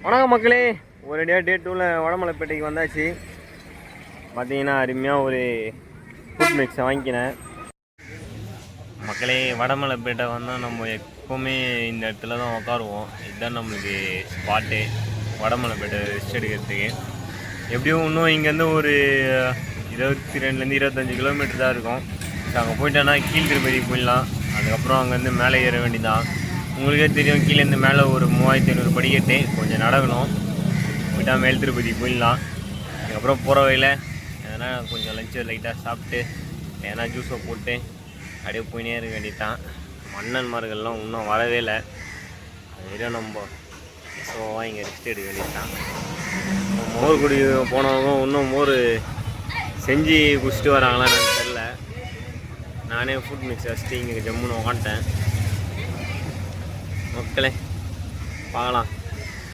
வணக்கம் மக்களே, ஒரு டே 2ல் வடமலைப்பேட்டைக்கு வந்தாச்சு. பார்த்தீங்கன்னா அருமையாக ஒரு ஃபுட் மிக்ஸை வாங்கிக்கினேன். மக்களே, வடமலைப்பேட்டை வந்தால் நம்ம எப்போவுமே இந்த இடத்துல தான் உட்காருவோம். இதுதான் நம்மளுக்கு ஸ்பாட்டு, வடமலைப்பேட்டை ரெஸ்ட் எடுக்கிறதுக்கு. எப்படியும் இன்னும் இங்கேருந்து ஒரு 22லேருந்து 25 கிலோமீட்டர் தான் இருக்கும். ஸோ அங்கே போயிட்டோன்னா கீழ்திருப்பதி போயிடலாம். அதுக்கப்புறம் அங்கேருந்து மேலே ஏற வேண்டியதான். உங்களுக்கே தெரியும், கீழேருந்து மேலே ஒரு 3500 படிக்கட்டு, கொஞ்சம் நடக்கணும். போயிட்டால் மேல் திருப்பதி போயிடலாம். அதுக்கப்புறம் போகிற வழியில் எதனா கொஞ்சம் லஞ்சு லைட்டாக சாப்பிட்டு எதனா ஜூஸை போட்டு அப்படியே போயினே இருக்க வேண்டியதான். மன்னன்மார்கள்லாம் இன்னும் வரவே இல்லை. அது வரையும் நம்ம ஸோவாக இங்கே ரெஸ்ட் எடுக்க வேண்டியதான். மோர் குடி போனவங்க இன்னும் மோர் செஞ்சு குடிச்சிட்டு வராங்களான்னு தெரில. நானே ஃபுட் மிக்ஸ் வச்சுட்டு இங்கே ஜம்முன்னு உக்காண்டேன். மக்களே, பார்க்கலாம்.